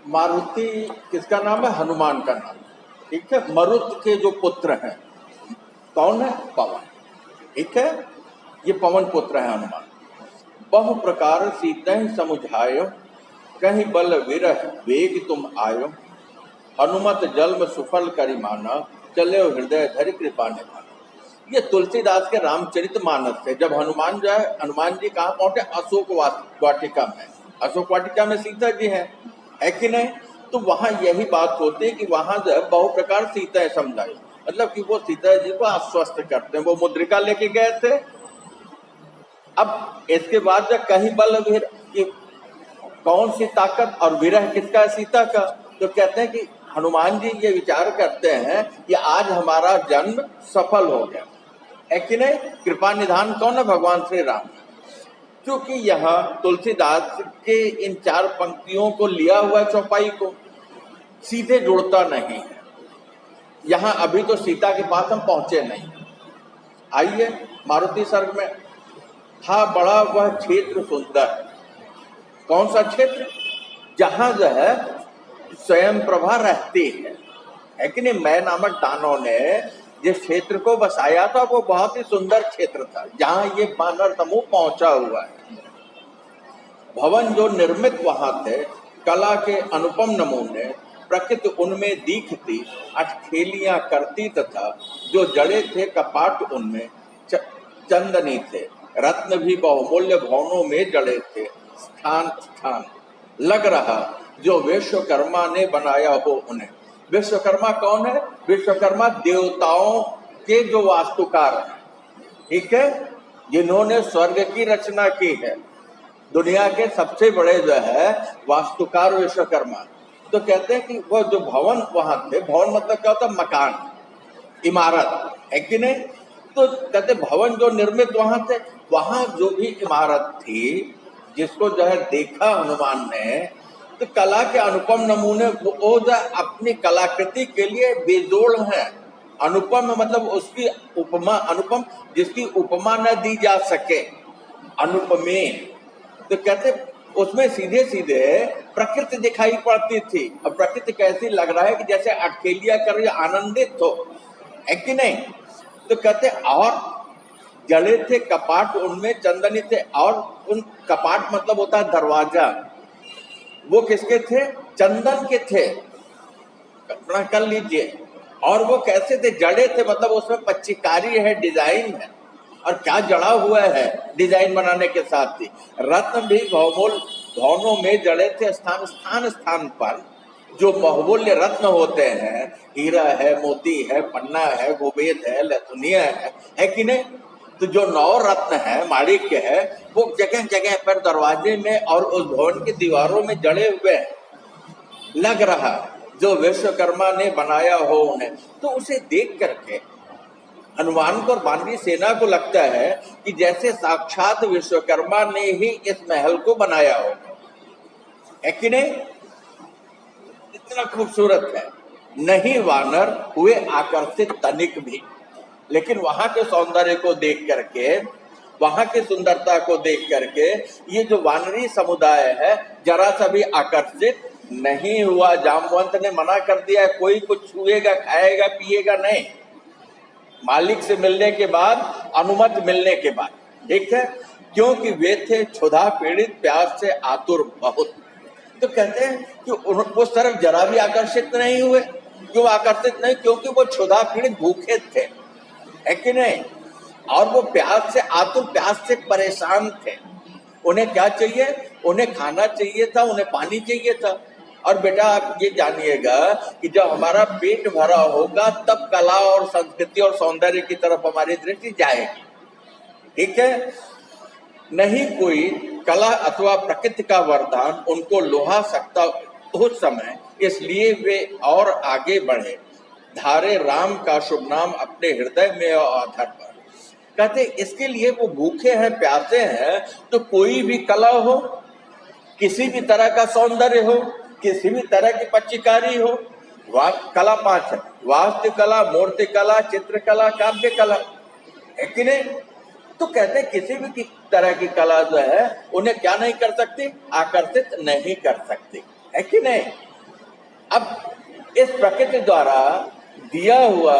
मारुति किसका नाम है? हनुमान का नाम। ठीक है, मरुत के जो पुत्र हैं कौन है? पवन। ठीक है, ये पवन पुत्र है हनुमान। बहु प्रकार सीतैं समुझायो, कहीं बल विरह वेग तुम आयो। हनुमत जन्म सुफल करिमाना, चले हृदय धरि कृपा निधाना। ये तुलसीदास के रामचरितमानस है। जब हनुमान जो है, हनुमान जी कहाँ पहुंचे? अशोक वाटिका में। अशोक वाटिका में सीता जी है कि नहीं? तो वहां यही बात होती है कि वहां जो है बहु प्रकार सीताएं समझाई, मतलब कि वो सीता जी को आश्वस्त करते हैं। वो मुद्रिका लेके गए थे। अब इसके बाद जब कहीं बल कि कौन सी ताकत और विरह किसका? सीता का। तो कहते हैं कि हनुमान जी ये विचार करते हैं कि आज हमारा जन्म सफल हो गया है कि नहीं? कृपा निधान कौन है? भगवान श्री राम। क्योंकि यहाँ तुलसीदास के इन 4 पंक्तियों को लिया हुआ चौपाई को सीधे जुड़ता नहीं है। यहाँ अभी तो सीता के पास हम पहुंचे नहीं। आइए मारुति सर्ग में। था बड़ा वह क्षेत्र सुंदर। कौन सा क्षेत्र? जहां जो है स्वयं प्रभा रहती है कि नहीं? मैं नामक दानव ने जिस क्षेत्र को बसाया था वो बहुत ही सुंदर क्षेत्र था, जहां ये वानर समूह पहुंचा हुआ है। भवन जो निर्मित वहां थे, कला के अनुपम नमूने, प्रकृति उनमें दीखती, अटखेलियां करती तथा जो जड़े थे कपाट उनमें चंदनी थे। रत्न भी बहुमूल्य भवनों में जड़े थे, स्थान स्थान लग रहा जो विश्वकर्मा ने बनाया हो उन्हें। विश्वकर्मा कौन है? विश्वकर्मा देवताओं के जो वास्तुकार हैं, ठीक है, जिन्होंने स्वर्ग की रचना की है। दुनिया के सबसे बड़े जो है वास्तुकार विश्वकर्मा। तो कहते हैं कि वो जो भवन वहां थे, भवन मतलब क्या होता? मकान, इमारत, है कि नहीं? तो कहते भवन जो निर्मित वहां थे, वहां जो भी इमारत थी जिसको जो है देखा हनुमान ने, तो कला के अनुपम नमूने वो जो अपनी कलाकृति के लिए बेजोड़ हैं। अनुपम मतलब उसकी उपमा, अनुपम जिसकी उपमा न दी जा सके, अनुपमे। तो कहते उसमें सीधे सीधे प्रकृति दिखाई पड़ती थी। अब प्रकृति कैसी लग रहा है कि जैसे अटकेलिया कर आनंदित हो, है कि नहीं? तो कहते और जड़े थे कपाट उनमें चंदनी थे। और उन कपाट मतलब होता है दरवाजा, वो किसके थे? चंदन के थे। कल्पना कर लीजिए। और वो कैसे थे? जड़े थे मतलब उसमें पच्चीकारी है, डिजाइन है। और क्या जड़ा हुआ है डिजाइन बनाने के साथ ही? रत्न भी बहुमूल्य भवनों में जड़े थे, स्थान स्थान स्थान पर जो बहुमूल्य रत्न होते हैं, हीरा है, मोती है, पन्ना है, गोबेद है, लथुनिया है कि नहीं? तो जो 9 रत्न है, माणिक्य है, वो जगह जगह पर दरवाजे में और उस भवन की दीवारों में जड़े हुए हैं। लग रहा जो विश्वकर्मा ने बनाया हो उन्हें। तो उसे देख करके हनुमान को और वानरी सेना को लगता है कि जैसे साक्षात विश्वकर्मा ने ही इस महल को बनाया हो, है कि नहीं? इतना खूबसूरत है। नहीं वानर हुए आकर्षित तनिक भी। लेकिन वहां के सौंदर्य को देख करके, वहां की सुंदरता को देख करके ये जो वानरी समुदाय है जरा सा भी आकर्षित नहीं हुआ। जामवंत ने मना कर दिया, कोई कुछ छुएगा, खाएगा, पिएगा नहीं, मालिक से मिलने के बाद, अनुमति मिलने के बाद, ठीक है? क्योंकि वे थे क्षुधा पीड़ित, प्यास से आतुर बहुत। तो कहते हैं कि उस तरफ जरा भी आकर्षित नहीं हुए। क्यों आकर्षित नहीं? क्योंकि वो क्षुधा पीड़ित भूखे थे, है कि नहीं? और वो प्यास से आतुर, प्यास से परेशान थे। उन्हें क्या चाहिए? उन्हें खाना चाहिए था, उन्हें पानी चाहिए था। और बेटा आप ये जानिएगा कि जब हमारा पेट भरा होगा तब कला और संस्कृति और सौंदर्य की तरफ हमारी दृष्टि जाएगी, ठीक है? नहीं कोई कला अथवा प्रकृति का वरदान उनको लुभा सकता उस समय, इसलिए वे और आगे बढ़े, धारे राम का शुभ नाम अपने हृदय में और आधार पर। कहते इसके लिए वो भूखे हैं, प्यासे हैं। तो कोई भी कला हो, किसी भी तरह का सौंदर्य हो, किसी भी तरह की पच्चीकारी हो, कला 5 है: वास्तुकला, मूर्तिकला, चित्रकला, काव्य कला, है कि नहीं? तो कहते किसी भी तरह की कला जो है उन्हें क्या नहीं कर सकती? आकर्षित नहीं कर सकती, है कि नहीं? अब इस प्रकृति द्वारा दिया हुआ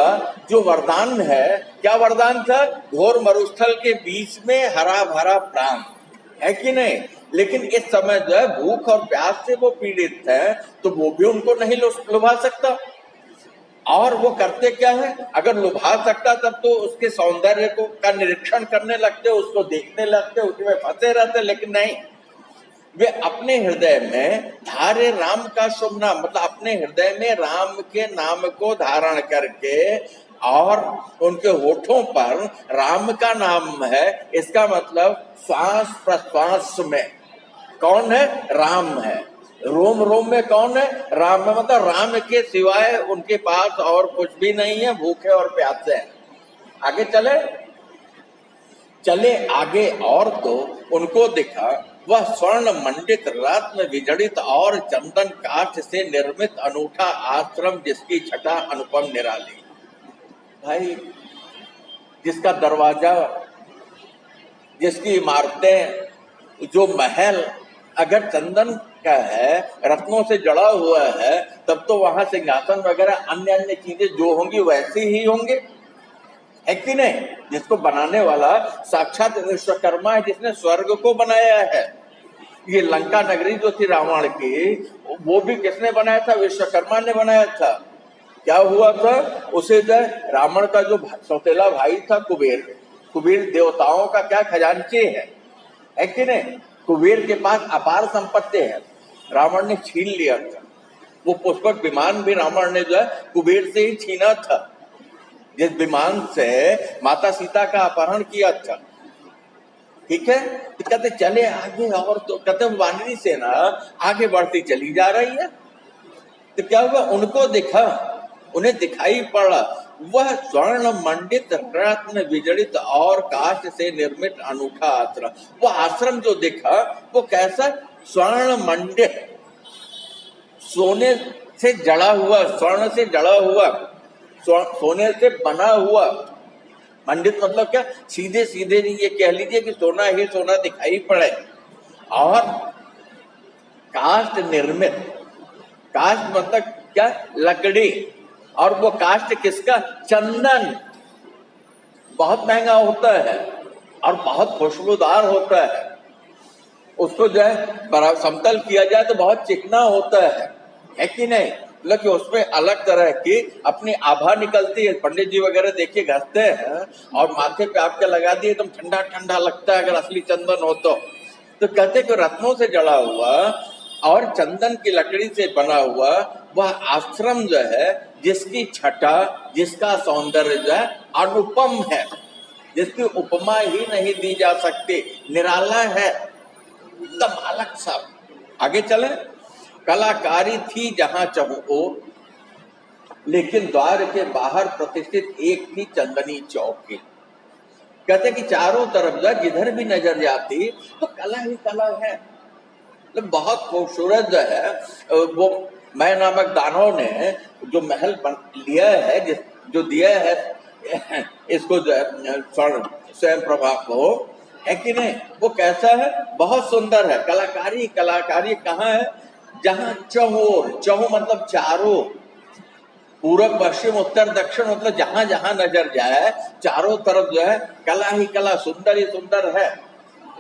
जो वरदान है, क्या वरदान था? घोर मरुस्थल के बीच में हरा भरा प्राण, है कि नहीं? लेकिन इस समय जो है भूख और प्यास से वो पीड़ित है, तो वो भी उनको नहीं लुभा सकता। और वो करते क्या है? अगर लुभा सकता तब तो उसके सौंदर्य को का निरीक्षण करने लगते, उसको देखने लगते, उसमें फंसे रहते, लेकिन नहीं, वे अपने हृदय में धारे राम का शुभ नाम, मतलब अपने हृदय में राम के नाम को धारण करके, और उनके होठों पर राम का नाम है, इसका मतलब श्वास प्रश्वास में कौन है? राम है। रोम रोम में कौन है? राम में, मतलब राम के सिवाय उनके पास और कुछ भी नहीं है, भूखे और प्यासे हैं। आगे चले आगे, और तो उनको दिखा वह स्वर्ण मंडित रत्न विजड़ित और चंदन काष्ठ से निर्मित अनूठा आश्रम, जिसकी छटा अनुपम निराली। भाई, जिसका दरवाजा, जिसकी इमारतें, जो महल अगर चंदन का है, रत्नों से जड़ा हुआ है, तब तो वहां सिंहासन वगैरह अन्य अन्य चीजें जो होंगी वैसी ही होंगे, है कि नहीं? जिसको बनाने वाला साक्षात विश्वकर्मा है, जिसने स्वर्ग को बनाया है। ये लंका नगरी जो थी रावण की, वो भी किसने बनाया था? विश्वकर्मा ने बनाया था। क्या हुआ था? उसे जो रावण का जो सौतेला भाई था कुबेर, कुबेर देवताओं का क्या खजांची है कि नहीं? कुबेर के पास अपार संपत्ति है, रावण ने छीन लिया था। वो पुष्पक विमान भी रावण ने जो है कुबेर से ही छीना था, जिस विमान से माता सीता का अपहरण किया था। ठीक है, तो कहते चले आगे, और तो कहते वानरी सेना आगे बढ़ती चली जा रही है। तो क्या हुआ? उनको दिखा, उन्हें दिखाई पड़ा वह स्वर्ण मंडित रत्न विजड़ित और काष्ठ से निर्मित अनूठा आश्रम। वो आश्रम जो दिखा वो कैसा? स्वर्ण मंडित, सोने से जड़ा हुआ, स्वर्ण से जड़ा हुआ, सोने से बना हुआ। मंडित मतलब क्या? सीधे सीधे नहीं, ये कह लीजिए कि सोना ही सोना दिखाई पड़े। और काष्ठ निर्मित, काष्ठ मतलब क्या? लकड़ी। और वो काष्ठ किसका? चंदन। बहुत महंगा होता है और बहुत खुशबूदार होता है। उसको जो है बराबर समतल किया जाए तो बहुत चिकना होता है कि नहीं? लेकिन उसमें अलग तरह की अपनी आभा निकलती है। पंडित जी वगैरह देखिए घसते हैं और माथे पे आपके लगा दिए, एकदम ठंडा ठंडा लगता है अगर असली चंदन हो तो। कहते कि रत्नों से जड़ा हुआ और चंदन की लकड़ी से बना हुआ वह आश्रम जो है, जिसकी छटा, जिसका सौंदर्य जो है अनुपम है, जिसकी उपमा ही नहीं दी जा सकती, निराला है, एकदम अलग सा। आगे चले, कलाकारी थी जहां चहुओ, लेकिन द्वार के बाहर प्रतिष्ठित एक थी चंदनी चौकी। कहते कि चारों तरफ जिधर भी नजर जाती तो कला ही कला है, मतलब बहुत खूबसूरत जो है। वो मैं नामक दानव ने जो महल लिया है, जो दिया है इसको जो है स्वयं प्रभा को, है कि नहीं? वो कैसा है? बहुत सुंदर है। कलाकारी, कलाकारी कहाँ है? जहां चहुओर, चहु मतलब चारों, पूरब पश्चिम उत्तर दक्षिण, मतलब जहां जहां नजर जाए चारों तरफ जो है कला ही कला, सुंदर ही सुंदर है।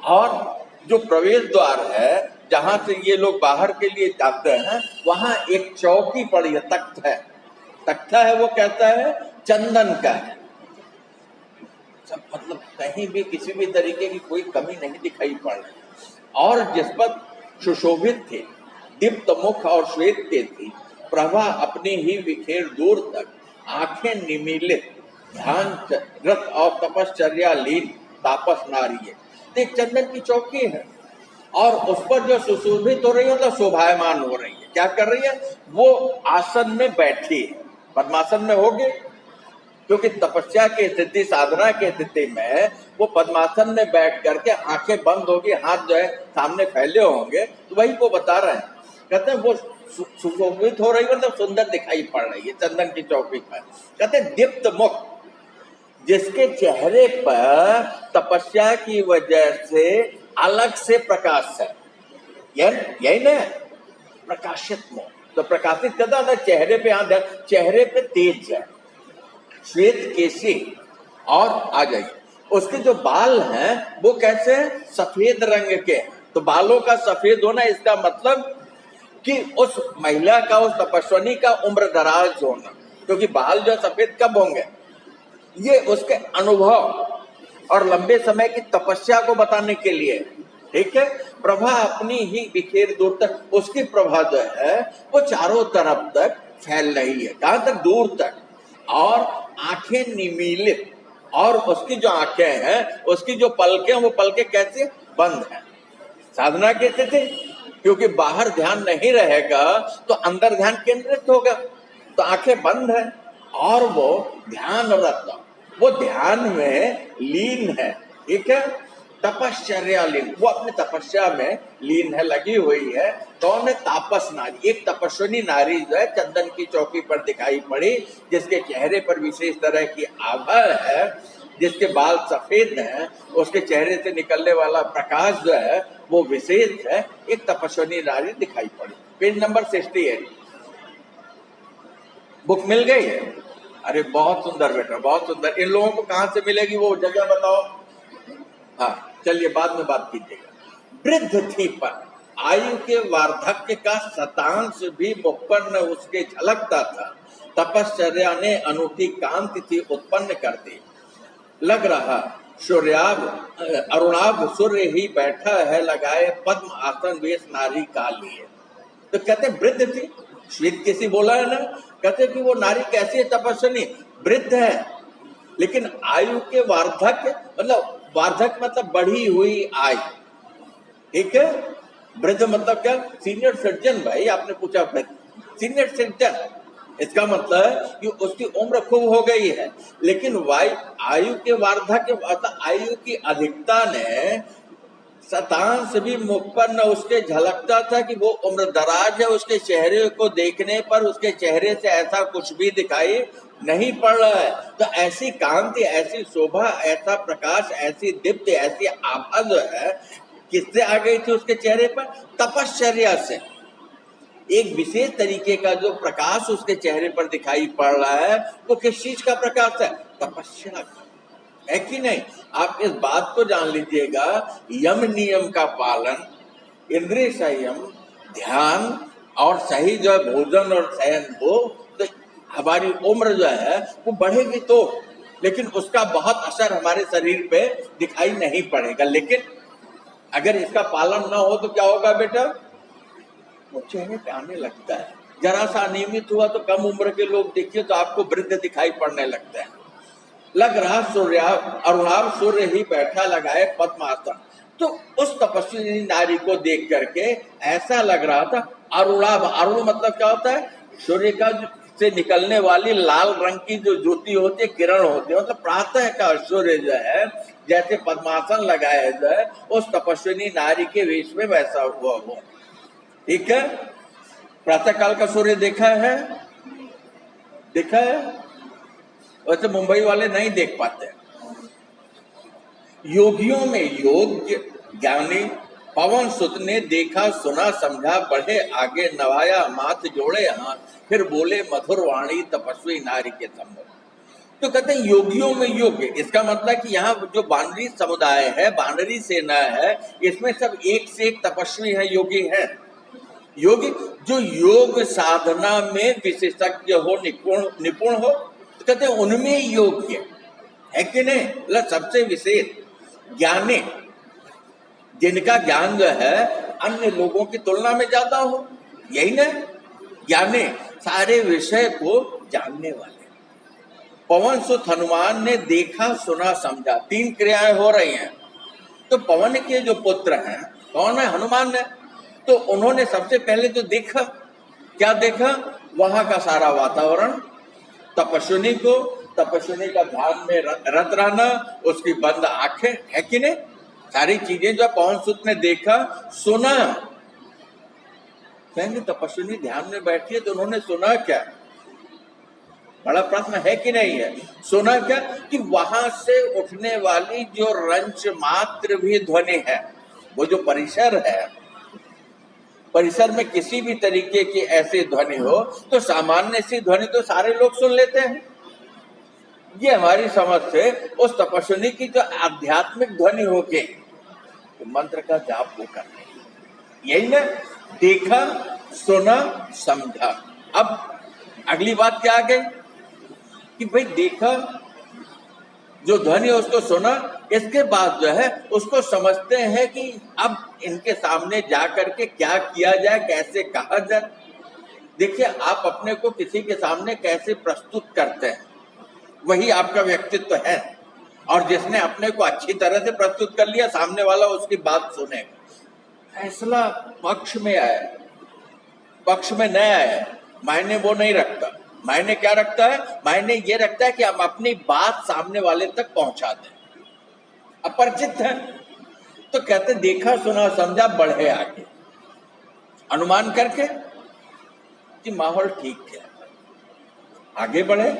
और जो प्रवेश द्वार है जहां से ये लोग बाहर के लिए जाते हैं, वहां एक चौकी पड़ी है, तख्त है, तख्ता है, वो कहता है चंदन का है। सब मतलब कहीं भी किसी भी तरीके की कोई कमी नहीं दिखाई पड़ रही। और जिस पर सुशोभित थे, दीप्त मुख और श्वेत के थी प्रभा अपनी ही विखेर दूर तक, आंखें निमीलित, ध्यान रत और तपश्चर्या लीन तापस नारी है। देख, चंदन की चौकी है और उस पर जो सुशोभित हो रही है, मतलब शोभायमान हो रही है। क्या कर रही है? वो आसन में बैठी है, पद्मासन में होगी, क्योंकि तपस्या की स्थिति, साधना की स्थिति में वो पद्मासन में बैठ करके आंखें बंद होगी, हाथ जो है सामने फैले होंगे, तो वही वो बता रहे हैं। कहते हैं वो सुशोभित हो रही है, मतलब सुंदर दिखाई पड़ रही है चंदन की चौकी पर। कहते हैं दीप्त मुख, जिसके चेहरे पर तपस्या की वजह से अलग से प्रकाश है, यही ना, प्रकाशित मुख। तो प्रकाशित करता था चेहरे पे, यहां चेहरे पे तेज है, श्वेत केशी, और आ जाइए उसके जो बाल हैं वो कैसे सफेद रंग के। तो बालों का सफेद होना इसका मतलब कि उस महिला का, उस तपस्विनी का उम्र दराज होना, क्योंकि बाल जो सफेद कब होंगे, ये उसके अनुभव और लंबे समय की तपस्या को बताने के लिए। ठीक है, प्रभा अपनी ही बिखेर दूर तक, उसकी प्रभा जो है वो चारों तरफ तक फैल रही है, कहां तक, दूर तक, और आंखें निमीलित, और उसकी जो आंखें हैं, उसकी जो पलकें, वो पलकें कैसे बंद हैं। साधना की स्थिति, क्योंकि बाहर ध्यान नहीं रहेगा तो अंदर ध्यान केंद्रित होगा, तो आंखें बंद है और वो ध्यानरत, वो ध्यान में लीन है। ठीक है, तपश्चर्या लीन, वो अपनी तपस्या में लीन है, लगी हुई है। कौन है, तापस नारी, एक तपस्विनी नारी जो है चंदन की चौकी पर दिखाई पड़ी, जिसके चेहरे पर विशेष तरह की आभा है, जिसके बाल सफेद हैं, उसके चेहरे से निकलने वाला प्रकाश जो है वो विशेष है, एक तपस्विनी नारी दिखाई पड़ी। पेज नंबर 68, बुक मिल गई है? अरे बहुत सुंदर बेटा, बहुत सुंदर। इन लोगों को कहां से मिलेगी वो जगह बताओ। हाँ चलिए बाद में बात कीजिएगा। वृद्ध थी पर आयु के वार्धक्य का शतांश भी मुख पर न उसके झलकता था। तपश्चर्या ने अनूठी कांति थी उत्पन्न कर दी। लग रहा सूर्याभ अरुणाभ सूर्य ही बैठा है लगाए पद्म आसन वेश नारी का लिए। तो कहते वृद्ध थी, श्वेत किसी बोला है ना, कहते कि वो नारी कैसी है, तपस्विनी, वृद्ध है, लेकिन आयु के वार्धक्य, मतलब वार्धक्य मतलब बढ़ी हुई आयु। ठीक है, वृद्ध मतलब क्या, सीनियर सिटीजन। भाई आपने पूछा वृद्ध, सीनियर सिटीजन, इसका मतलब है कि उसकी उम्र खूब हो गई है, लेकिन आयु के वार्धक्य मतलब आयु की अधिकता ने शतांश भी मुख पर न उसके झलकता था कि वो उम्र दराज है। उसके चेहरे को देखने पर उसके चेहरे से ऐसा कुछ भी दिखाई नहीं पड़ रहा है। तो ऐसी कांति, ऐसी शोभा, ऐसा प्रकाश, ऐसी दीप्ति, ऐसी आभा जो है किससे आ गई थी उसके चेहरे पर, तपश्चर्या से। एक विशेष तरीके का जो प्रकाश उसके चेहरे पर दिखाई पड़ रहा है, वो किस चीज का प्रकाश है, तपस्या का, है कि नहीं। आप इस बात को जान लीजिएगा, यम नियम का पालन, इंद्रिय संयम, ध्यान और सही जो है भोजन और शयन हो, तो हमारी उम्र जो है वो बढ़ेगी तो, लेकिन उसका बहुत असर हमारे शरीर पे दिखाई नहीं पड़ेगा। लेकिन अगर इसका पालन ना हो तो क्या होगा बेटा, वो चेहरे पे आने लगता है। जरा सा अनियमित हुआ तो कम उम्र के लोग देखिए तो आपको वृद्ध दिखाई पड़ने लगता है। लग रहा सूर्य अरुणाभ सूर्य ही बैठा लगाए पद्मासन। तो उस तपस्वी नारी को देख करके ऐसा लग रहा था, अरुणाभ, अरुण मतलब क्या होता है, सूर्य का से निकलने वाली लाल रंग की जो ज्योति होती है, किरण होती है, मतलब प्रातः का सूर्य जो है जैसे पद्मासन लगाया जो है उस तपस्विनी नारी के वेश में वैसा हुआ हो। ठीक है, प्रातः काल का सूर्य देखा है, देखा है, वैसे मुंबई वाले नहीं देख पाते। योगियों में योग्य ज्ञानी पवन सुत ने देखा सुना समझा, बढ़े आगे नवाया माथ जोड़े हाथ, फिर बोले मधुर वाणी तपस्वी नारी के संबंध। तो कहते हैं योगियों में योग्य, इसका मतलब कि यहाँ जो बानरी समुदाय है, बानरी सेना है, इसमें सब एक से एक तपस्वी है, योगी है। योगी जो योग साधना में विशेषज्ञ हो, निपुण हो, तो कहते हैं उनमें योग्य है कि नहीं, मतलब सबसे विशेष ज्ञानी, जिनका ज्ञान जो है अन्य लोगों की तुलना में ज्यादा हो, यही ना ज्ञानी, सारे विषय को जानने वाले। पवन सुत हनुमान ने देखा सुना समझा, तीन क्रियाएं हो रही हैं। तो पवन के जो पुत्र हैं कौन है, हनुमान ने, तो उन्होंने सबसे पहले जो देखा, क्या देखा, वहां का सारा वातावरण, तपस्विनी को, तपस्विनी का ध्यान में रत रहना, उसकी बंद आंखें, है कि नहीं, सारी चीजें जो पवन सुत ने देखा सुना। कहेंगे तपस्विनी ध्यान में बैठी है तो उन्होंने सुना क्या, बड़ा प्रश्न है कि नहीं है। सुना क्या कि वहां से उठने वाली जो रंच मात्र भी ध्वनि है, वो जो परिसर है, परिसर में किसी भी तरीके की ऐसी ध्वनि हो तो सामान्य सी ध्वनि तो सारे लोग सुन लेते हैं। ये हमारी समझ से उस तपस्विनी की जो आध्यात्मिक ध्वनि होके तो मंत्र का जाप वो कर रहे हैं, यही ना, देखा सुना समझा। अब अगली बात क्या आ गई कि भाई देखा जो ध्वनि उसको सुना, इसके बाद जो है उसको समझते हैं कि अब इनके सामने जा करके क्या किया जाए, कैसे कहा जाए। देखिए, आप अपने को किसी के सामने कैसे प्रस्तुत करते हैं वही आपका व्यक्तित्व है, और जिसने अपने को अच्छी तरह से प्रस्तुत कर लिया सामने वाला उसकी बात सुनेगा। फैसला पक्ष में आया, पक्ष में न आया, मायने वो नहीं रखता। मायने क्या रखता है? मायने ये रखता है कि हम अपनी बात सामने वाले तक पहुंचा दें। अपरिचित है तो कहते देखा सुना समझा, बढ़े आगे, अनुमान करके कि माहौल ठीक है, आगे बढ़े।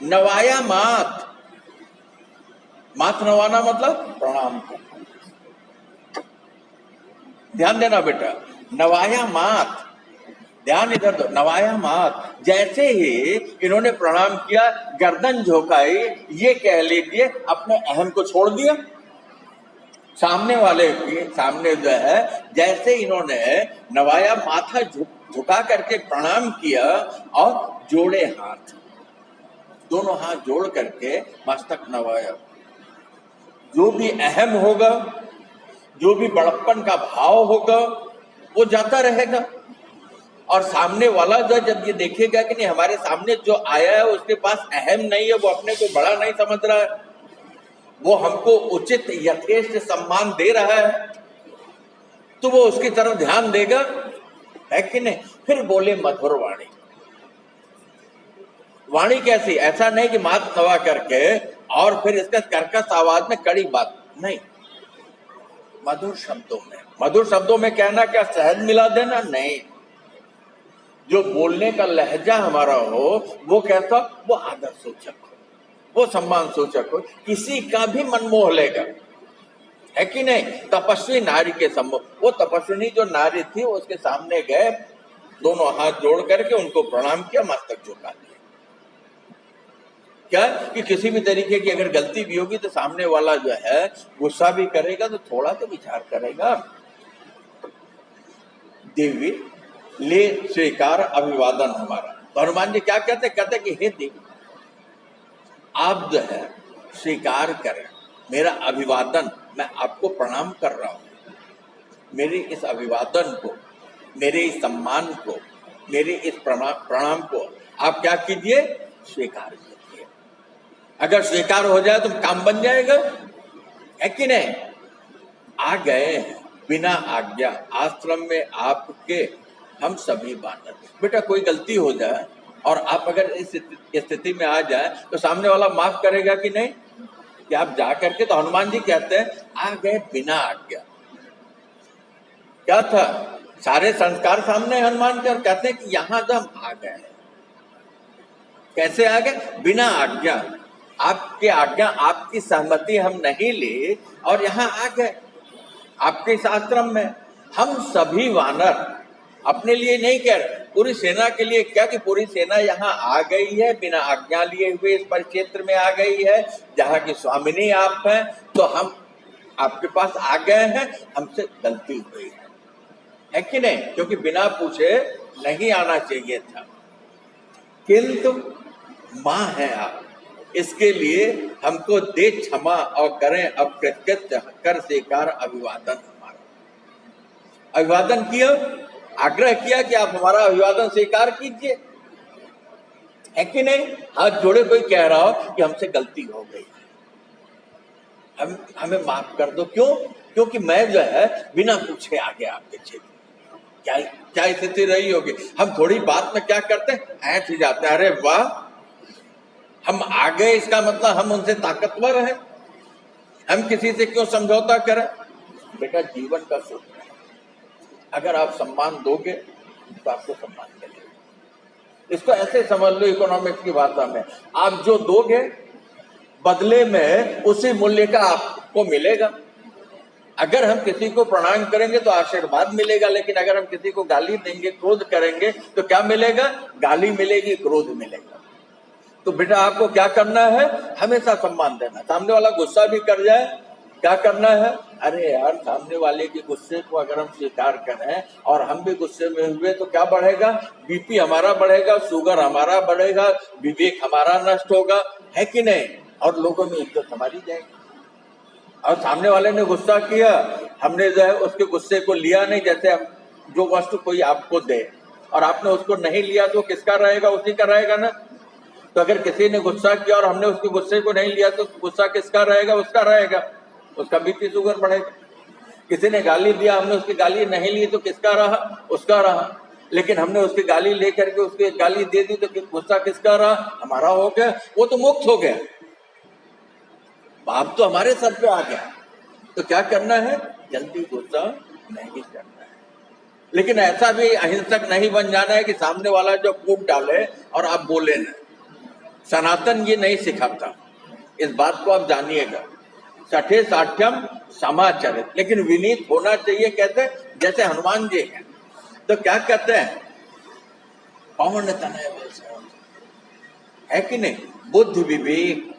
नवाया मात, मात नवाना मतलब प्रणाम करना। ध्यान देना बेटा, नवाया मात, ध्यान इधर दो, नवाया मात। जैसे ही इन्होंने प्रणाम किया, गर्दन झुकाई, ये कह लीजिए अपने अहम को छोड़ दिया। सामने वाले के सामने जो है जैसे इन्होंने नवाया, माथा झुका करके प्रणाम किया और जोड़े हाथ, दोनों हाथ जोड़ करके मस्तक नवाया। जो भी अहम होगा, जो भी बड़प्पन का भाव होगा वो जाता रहेगा, और सामने वाला जब ये देखेगा कि नहीं हमारे सामने जो आया है उसके पास अहम नहीं है, वो अपने को बड़ा नहीं समझ रहा है, वो हमको उचित यथेष्ट सम्मान दे रहा है, तो वो उसकी तरफ ध्यान देगा, है कि नहीं। फिर बोले मधुर वाणी। वाणी कैसी? ऐसा नहीं कि मात नवा करके और फिर इसका कर्कश आवाज में कड़ी बात नहीं, मधुर शब्दों में। मधुर शब्दों में कहना क्या शहद मिला देना? नहीं, जो बोलने का लहजा हमारा हो वो कैसा, वो आदर सूचक हो, वो सम्मान सूचक हो, किसी का भी मन मोह लेगा, है कि नहीं। तपस्वी नारी के सम्मुख, वो तपस्विनी जो नारी थी उसके सामने गए, दोनों हाथ जोड़ करके उनको प्रणाम किया, मस्तक झुका दिया। क्या कि किसी भी तरीके की अगर गलती भी होगी तो सामने वाला जो है गुस्सा भी करेगा तो थोड़ा तो विचार करेगा। देवी ले स्वीकार अभिवादन हमारा। तो हनुमान जी क्या कहते? कहते कि हे देवी, आप जो है स्वीकार करें मेरा अभिवादन, मैं आपको प्रणाम कर रहा हूं। मेरे इस अभिवादन को, मेरे इस सम्मान को, मेरे इस प्रणाम को आप क्या कीजिए? स्वीकार कीजिए। अगर स्वीकार हो जाए तो काम बन जाएगा, है कि नहीं। आ गए बिना आज्ञा आश्रम में आपके हम सभी बानर। बेटा कोई गलती हो जाए और आप अगर इस स्थिति में आ जाए तो सामने वाला माफ करेगा कि नहीं? कि आप जा करके, तो हनुमान जी कहते हैं आ गए बिना आज्ञा। क्या था? सारे संस्कार सामने हनुमान के, और कहते हैं कि यहां तो हम आ गए। कैसे आ गए? बिना आज्ञा, आपके आज्ञा, आपकी सहमति हम नहीं ली और यहां आ गए आपके इस आश्रम में। हम सभी वानर अपने लिए नहीं कह रहे, पूरी सेना के लिए। क्या कि पूरी सेना यहाँ आ गई है, बिना आज्ञा लिए हुए इस परिक्षेत्र में आ गई है जहाँ की स्वामिनी आप हैं, तो हम आपके पास आ गए हैं, हमसे गलती हुई है कि नहीं। क्योंकि बिना पूछे नहीं आना चाहिए था, किंतु माँ है आप, इसके लिए हमको दे क्षमा और करें अब कृतकृत्य कर स्वीकार अभिवादन हमारा। अभिवादन किया, आग्रह किया कि आप हमारा अभिवादन स्वीकार कीजिए, है कि नहीं। हाथ जोड़े कोई कह रहा हो कि हमसे गलती हो गई, हमें माफ कर दो। क्यों? क्योंकि मैं जो है बिना पूछे आगे आपके क्षेत्र। क्या स्थिति रही होगी? हम थोड़ी बात में क्या करते हैं, ऐठ ही जाते हैं, अरे वाह हम आ गए, इसका मतलब हम उनसे ताकतवर हैं, हम किसी से क्यों समझौता करें। बेटा जीवन का सुख है, अगर आप सम्मान दोगे तो आपको सम्मान मिलेगा। इसको ऐसे समझ लो इकोनॉमिक्स की भाषा में, आप जो दोगे बदले में उसी मूल्य का आपको मिलेगा। अगर हम किसी को प्रणाम करेंगे तो आशीर्वाद मिलेगा, लेकिन अगर हम किसी को गाली देंगे, क्रोध करेंगे तो क्या मिलेगा? गाली मिलेगी, क्रोध मिलेगा। तो बेटा आपको क्या करना है? हमेशा सम्मान देना। सामने वाला गुस्सा भी कर जाए, क्या करना है? अरे यार, सामने वाले के गुस्से को अगर हम स्वीकार करें और हम भी गुस्से में हुए तो क्या बढ़ेगा? बीपी हमारा बढ़ेगा, शुगर हमारा बढ़ेगा, विवेक हमारा नष्ट होगा, है कि नहीं? और लोगों में इज्जत हमारी जाएगी। और सामने वाले ने गुस्सा किया, हमने जो है उसके गुस्से को लिया नहीं। जैसे हम जो वस्तु कोई आपको दे और आपने उसको नहीं लिया तो किसका रहेगा? उसी का रहेगा ना। तो अगर किसी ने गुस्सा किया और हमने उसके गुस्से को नहीं लिया तो गुस्सा किसका रहेगा? उसका रहेगा, उसका बीपी शुगर बढ़ेगा। किसी ने गाली दिया, हमने उसकी गाली नहीं ली तो किसका रहा? उसका रहा। लेकिन हमने उसकी गाली लेकर के उसकी गाली दे दी तो गुस्सा किसका रहा? हमारा हो गया। वो तो मुक्त हो गया, पाप तो हमारे सर पे आ गया। तो क्या करना है? जल्दी गुस्सा नहीं करना है। लेकिन ऐसा भी अहिंसक नहीं बन जाना है कि सामने वाला जो कूट डाले और आप बोले ना। सनातन ये नहीं सिखाता, इस बात को आप जानिएगा। सठे साठ्यम समाचरित, लेकिन विनीत होना चाहिए। कहते हैं जैसे हनुमान जी हैं तो क्या कहते हैं? पवन तनय वैसा, है कि नहीं? बुद्धि विवेक,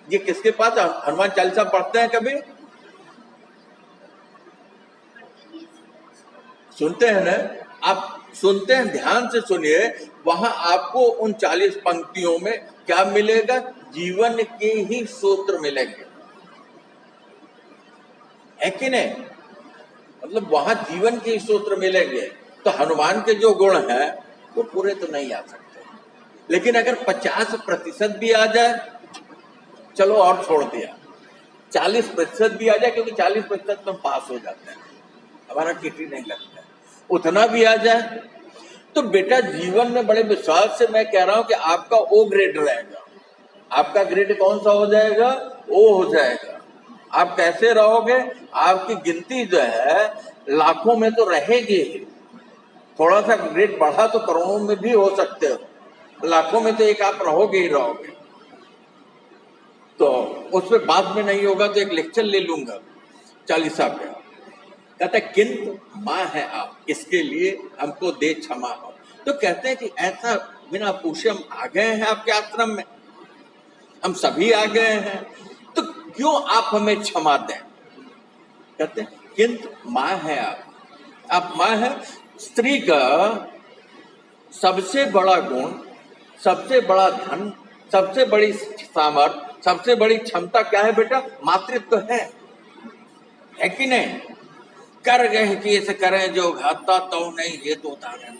ये किसके पास? हनुमान चालीसा पढ़ते हैं कभी? सुनते हैं ना? आप सुनते हैं, ध्यान से सुनिए। वहां आपको उन 40 पंक्तियों में क्या मिलेगा? जीवन के ही सूत्र मिलेंगे, है कि नहीं? मतलब वहां जीवन के ही सूत्र मिलेंगे। तो हनुमान के जो गुण हैं वो पूरे तो नहीं आ सकते, लेकिन अगर 50% भी आ जाए, चलो और छोड़ दिया, 40% भी आ जाए, क्योंकि 40% में पास हो जाते हैं, हमारा किटी नहीं लगता है, उतना भी आ जाए तो बेटा जीवन में बड़े विश्वास से मैं कह रहा हूं कि आपका ओ ग्रेड रहेगा। आपका ग्रेड कौन सा हो जाएगा? ओ हो जाएगा। आप कैसे रहोगे? आपकी गिनती जो है लाखों में तो रहेगी, थोड़ा सा ग्रेड बढ़ा तो करोड़ों में भी हो सकते हो, लाखों में तो एक आप रहोगे ही रहोगे। तो उस पर बाद में नहीं होगा तो एक लेक्चर ले लूंगा चालीसा पे। कहते किंतु माँ है आप, इसके लिए हमको दे क्षमा हो। तो कहते हैं कि ऐसा बिना पूछे हम आ गए हैं आपके आश्रम में, हम सभी आ गए हैं, तो क्यों आप हमें क्षमा दें? कहते हैं किंतु माँ है आप माँ है। स्त्री का सबसे बड़ा गुण, सबसे बड़ा धन, सबसे बड़ी सामर्थ्य, सबसे बड़ी क्षमता क्या है बेटा? मातृत्व है कि नहीं? कर गए कि ऐसे करें जो घाता तो नहीं, ये तो उतारे।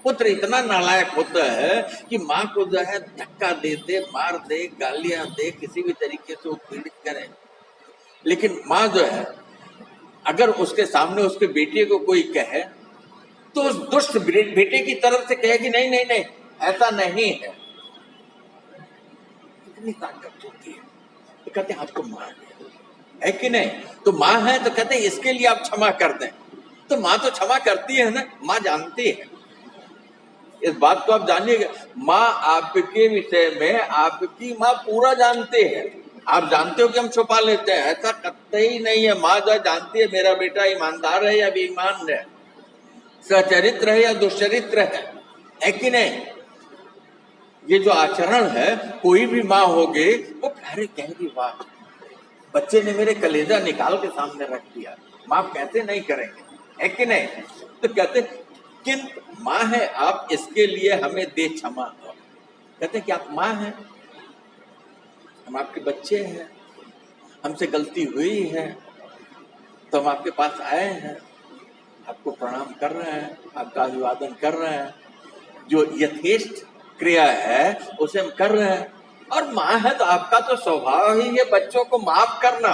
पुत्र इतना नालायक होता है कि माँ को जो है धक्का दे दे, मार दे, गालियां दे, किसी भी तरीके से वो पीड़ित करे। लेकिन माँ जो है अगर उसके सामने उसके बेटे को कोई कहे तो उस दुष्ट बेटे की तरफ से कहेगी नहीं नहीं नहीं, ऐसा नहीं है। कितनी ताकत होती है। तो कहते हैं आपको माँ है कि नहीं? तो माँ है तो कहते हैं इसके लिए आप क्षमा कर दें। तो माँ तो क्षमा करती है ना, माँ जानती है, इस बात को आप जानिएगा। माँ आपके विषय में आपकी माँ पूरा जानते हैं। आप जानते हो कि हम छुपा लेते हैं, ऐसा कतई नहीं है। माँ जो जानती है मेरा बेटा ईमानदार है या बेईमान है, सचरित्र है या दुष्चरित्र है कि नहीं? ये जो आचरण है, कोई भी माँ होगी वो अरे कहेगी वाह, बच्चे ने मेरे कलेजा निकाल के सामने रख दिया, माफ कैसे नहीं करेंगे, है कि नहीं? तो कहते किंतु माँ है आप, इसके लिए हमें दे क्षमा। कहते कि आप माँ हैं, हम आपके बच्चे हैं, हमसे गलती हुई है तो हम आपके पास आए हैं, आपको प्रणाम कर रहे हैं, आपका अभिवादन कर रहे हैं, जो यथेष्ट क्रिया है उसे हम कर रहे हैं। और माँ है तो आपका तो स्वभाव ही है बच्चों को माफ करना,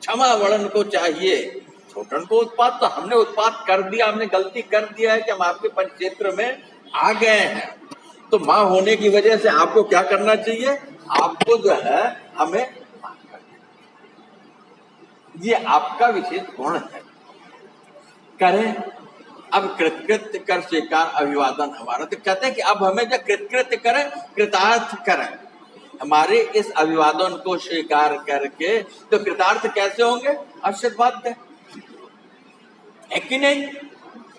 क्षमा वरण को चाहिए। छोटन को उत्पात, तो हमने उत्पात कर दिया, हमने गलती कर दिया है कि हम आपके परिक्षेत्र में आ गए हैं। तो माँ होने की वजह से आपको क्या करना चाहिए? आपको जो है हमें माफ करना, ये आपका विशेष गुण है। करें अब कृतकृत्य कर स्वीकार अभिवादन हमारा। तो कहते हैं कि अब हमें जो कृतकृत्य करें, कृतार्थ करें, हमारे इस अभिवादन को स्वीकार करके तो कृतार्थ कैसे होंगे? आशीर्वाद दें, है कि नहीं?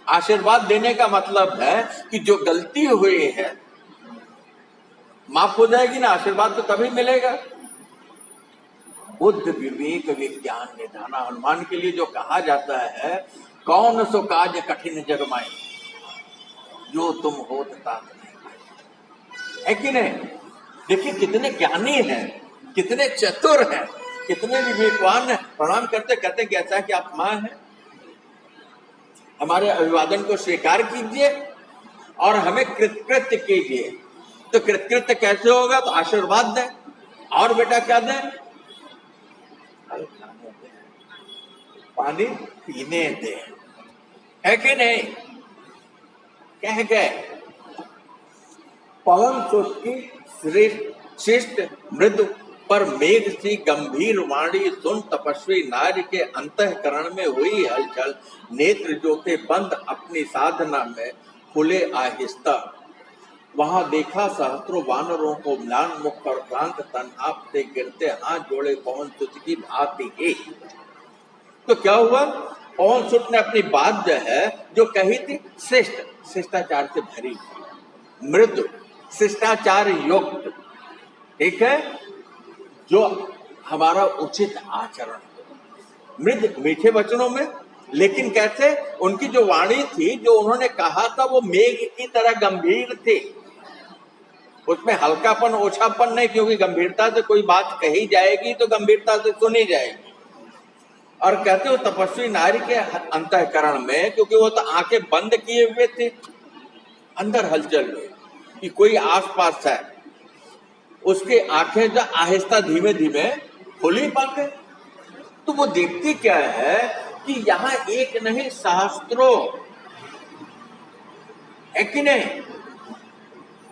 आशीर्वाद देने का मतलब है कि जो गलती हुई है माफ हो जाएगी ना, आशीर्वाद तो तभी मिलेगा। बुद्ध विवेक विज्ञान निधाना, हनुमान के लिए जो कहा जाता है, कौन सो काज कठिन जग माई, जो तुम हो तात नहीं, है कि नहीं? देखिए कितने ज्ञानी हैं, कितने चतुर हैं, कितने विवेकवान हैं। प्रणाम करते कहते कि ऐसा कि आप मां हैं, हमारे अभिवादन को स्वीकार कीजिए और हमें कृतकृत्य कीजिए। तो कृतकृत्य कैसे होगा? तो आशीर्वाद दें, और बेटा क्या दें? फल खाने दें, पानी पीने दें, है कि नहीं? कह गए पवन सुत की श्रेष्ठ मृदु पर मेघ सी गंभीर वाणी सुन तपस्वी नारी के अंतःकरण में हुई हलचल, नेत्र जो थे बंद अपनी साधना में खुले आहिस्ता, वहां देखा सहस्त्रों वानरों को म्लान मुख पर क्लांत तन आपसे गिरते हाथ जोड़े पवन सुत की भांति ही। तो क्या हुआ? पवन सुत ने अपनी बात जो है जो कही थी श्रेष्ठ, शिष्टाचार से भरी, मृदु, शिष्टाचार युक्त, ठीक है, जो हमारा उचित आचरण, मृद मीठे वचनों में, लेकिन कैसे? उनकी जो वाणी थी, जो उन्होंने कहा था, वो मेघ की तरह गंभीर थी, उसमें हल्कापन ओछापन नहीं, क्योंकि गंभीरता से कोई बात कही जाएगी तो गंभीरता से सुनी जाएगी। और कहते हो तपस्वी नारी के अंतःकरण में, क्योंकि वो तो आंखें बंद किए हुए थे, अंदर हलचल हुई कि कोई आसपास है, उसके आंखें जो आहिस्ता धीमे धीमे खुली पड़ गई। तो वो देखती क्या है कि यहां एक नहीं सहस्त्रों, है कि नहीं?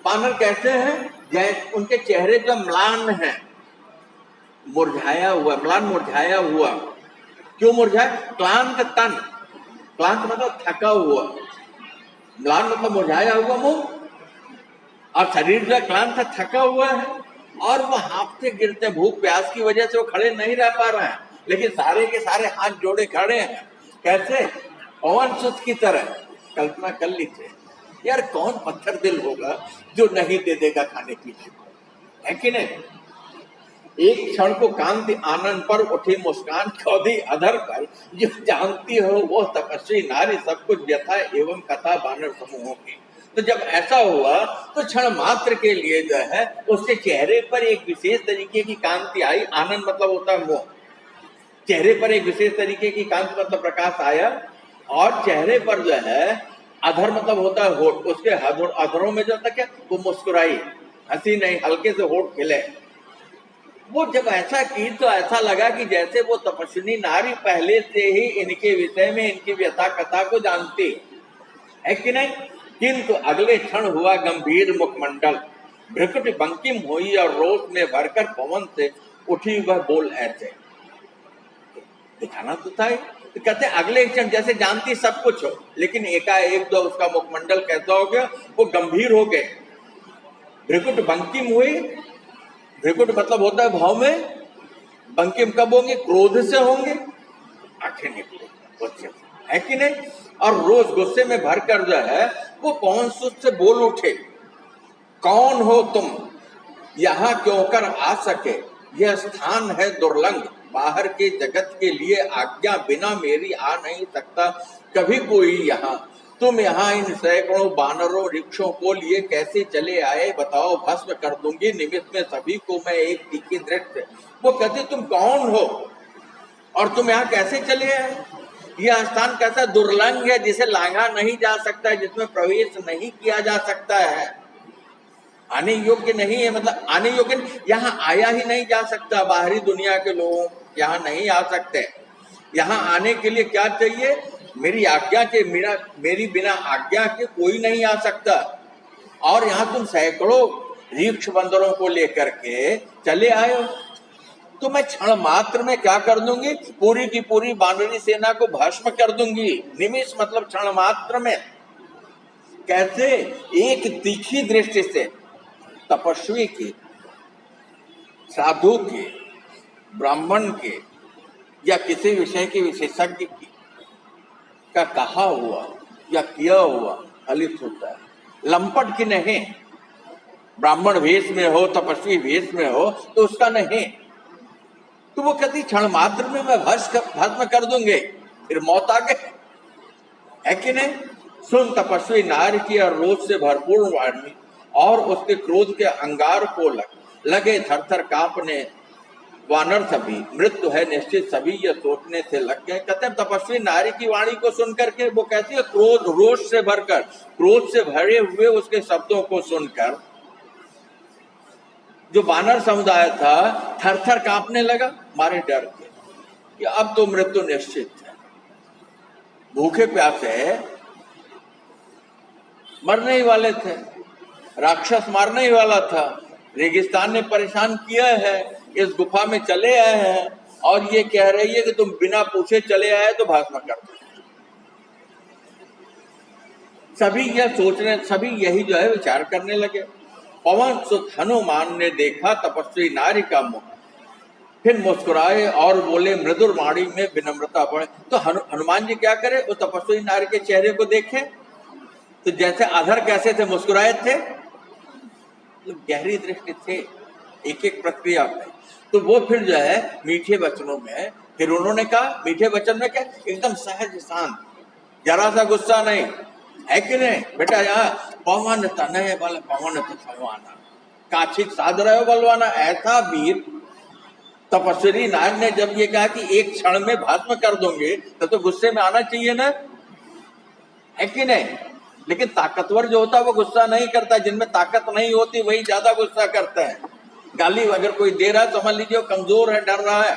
वानर कहते हैं जैसे उनके चेहरे जो म्लान है, मुरझाया हुआ, म्लान मुरझाया हुआ, क्यों मुरझाया? क्लांत तन, क्लांत मतलब थका हुआ, म्लान मतलब मुरझाया हुआ मुंह, और शरीर जो क्लांत थका हुआ है, और वो हाँफते गिरते, भूख प्यास की वजह से वो खड़े नहीं रह पा रहे हैं, लेकिन सारे के सारे हाथ जोड़े खड़े हैं। कैसे? पवन सुत की तरह। कल्पना कर लीजिए यार, कौन पत्थर दिल होगा जो नहीं दे देगा खाने पीने को, है कि नहीं? एक क्षण को कांति आनंद पर उठी मुस्कान चौधी अधर पर, जो जानती हो वो तपस्वी नारी सब कुछ व्यथा एवं कथा बानर समूहों की। तो जब ऐसा हुआ तो क्षण मात्र के लिए जो है उसके चेहरे पर एक विशेष तरीके की कांति आई। आनंद मतलब होता है मोह, चेहरे पर एक विशेष तरीके की कांति मतलब प्रकाश आया, और चेहरे पर जो है अधर मतलब होता है होठ, उसके अधरों में जो था क्या, वो मुस्कुराई, हंसी नहीं, हल्के से होठ खिले। वो जब ऐसा की तो ऐसा लगा कि जैसे वो तपस्विनी नारी पहले से ही इनके विषय में, इनकी व्यथा कथा को जानती है कि नहीं। किंतु अगले क्षण हुआ गंभीर मुखमंडल, भ्रकुटी बंकिम हुई और रोष में भरकर पवन से उठी वह बोल ऐसे, दिखाना तो था। तो कहते अगले क्षण जैसे जानती सब कुछ हो, लेकिन एकाएक जो उसका मुखमंडल कैसा हो गया, वो गंभीर हो गए। भ्रकुट बंकिम हुई, भ्रकुट मतलब होता है भाव में, बंकिम कब होंगे? क्रोध से होंगे, आंखें निकले गुस्से, है कि नहीं? और रोज गुस्से में भरकर जो है वो पवन सुत से बोल उठे, कौन हो तुम, यहाँ क्यों कर आ सके, यह स्थान है दुर्लंघ, बाहर के जगत के लिए आज्ञा बिना मेरी आ नहीं सकता कभी कोई यहाँ। तुम यहाँ इन सैकड़ों बानरों रिक्षों को लिए कैसे चले आए बताओ, भस्म कर दूंगी निमित्त में सभी को मैं एक तीखी दृष्टि। वो कहते तुम कौन हो और तुम यहाँ कैसे चले आए? यह स्थान कैसा दुर्लंघ है, जिसे लांघा नहीं जा सकता है, जिसमें प्रवेश नहीं किया जा सकता है, आने योग्य नहीं है, मतलब आने योग्य, यहाँ आया ही नहीं जा सकता। बाहरी दुनिया के लोग यहाँ नहीं आ सकते। यहाँ आने के लिए क्या चाहिए? मेरी आज्ञा के, मेरी बिना आज्ञा के कोई नहीं आ सकता। और यहाँ तुम सैकड़ों रीक्ष बंदरों को लेकर के चले आए हो, तो मैं क्षण मात्र में क्या कर दूंगी, पूरी की पूरी बानरी सेना को भस्म कर दूंगी। निमिष मतलब क्षण मात्र में। कैसे? एक तीखी दृष्टि से तपस्वी की साधु के, ब्राह्मण के या किसी विषय के विशेषज्ञ की का कहा हुआ या किया हुआ फलित होता है, लंपट की नहीं। ब्राह्मण वेश में हो, तपस्वी वेश में हो तो उसका नहीं। तो वो कहती क्षण मात्र में मैं भस्म कर दूंगे, फिर मौत आ गई, है कि नहीं। सुन तपस्वी नारी की और रोज से भरपूर वाणी, और उसके क्रोध के अंगार को लगे थर थर कांपने वानर सभी, मृत्यु है निश्चित सभी ये सोचने से लग गए। कहते हैं तपस्वी नारी की वाणी को सुनकर के वो कहती है क्रोध, रोष से भरकर, क्रोध से भरे हुए उसके शब्दों को सुनकर जो वानर समुदाय था थर थर कांपने लगा मारे डर के कि अब तो मृत्यु निश्चित है। भूखे प्यासे मरने ही वाले थे, राक्षस मारने ही वाला था, रेगिस्तान ने परेशान किया है, इस गुफा में चले आए हैं और ये कह रही है कि तुम बिना पूछे चले आए तो भस्म कर दो। सभी यह सोचने, सभी यही जो है विचार करने लगे। पवन सुत हनुमान ने देखा तपस्वी नारी का मुख, फिर मुस्कुराए और बोले मृदुर वाणी में विनम्रता बढ़े। तो हनुमान जी क्या करे, वो तपस्वी नारी के चेहरे को देखे तो जैसे अधर कैसे थे, मुस्कुराए थे, तो गहरी दृष्टि थे एक एक प्रक्रिया में। तो वो फिर जो है मीठे वचनों में, फिर उन्होंने कहा मीठे वचन में क्या, एकदम सहज शांत, जरा सा गुस्सा नहीं, है कि नहीं बेटा। यहाँ पवन तनय बल पवन तनवाना, काछिक साध रहे हो बलवाना। ऐसा वीर तपस्वी नाग ने जब ये कहा कि एक क्षण में भस्म कर दोगे तो गुस्से में आना चाहिए ना, है कि नहीं। लेकिन ताकतवर जो होता है वो गुस्सा नहीं करता, जिनमें ताकत नहीं होती वही ज्यादा गुस्सा करता है। गाली अगर कोई दे रहा है समझ लीजिए कमजोर है, डर रहा है,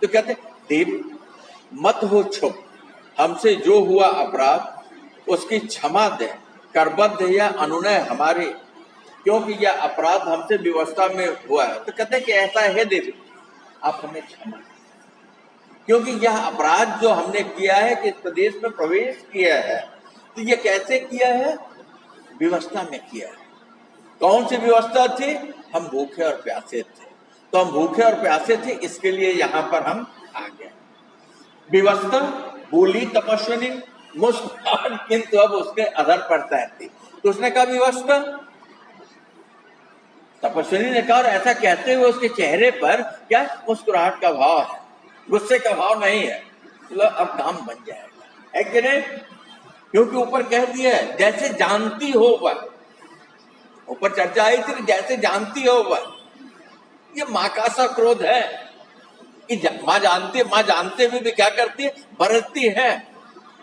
तो कहते देव मत हो चुप, हमसे जो हुआ अपराध उसकी क्षमा दे, करबद्ध या अनुनय हमारे, क्योंकि यह अपराध हमसे व्यवस्था में हुआ है। तो कहते कि ऐसा है देव आप हमें क्षमा, क्योंकि यह अपराध जो हमने किया है कि इस प्रदेश में प्रवेश किया है, तो ये कैसे किया है, व्यवस्था में किया है। कौन सी व्यवस्था थी, हम भूखे और प्यासे थे, तो हम भूखे और प्यासे थे इसके लिए यहाँ पर हम आ गए। व्यवस्था बोली तपस्विनी, मुस्कान किंतु अब उसके अधर पर तैरती, तो उसने कहा व्यवस्था, तपस्विनी ने कहा, और ऐसा कहते हुए उसके चेहरे पर क्या मुस्कुराहट का भाव है, गुस्से का भाव नहीं है। तो अब काम बन जाएगा, है कि नहीं, क्योंकि ऊपर कह दिया है जैसे जानती हो वह, ऊपर चर्चा आई थी जैसे जानती हो वह। ये माँ का सा क्रोध है कि माँ जानते हुए भी क्या करती है, बरसती है,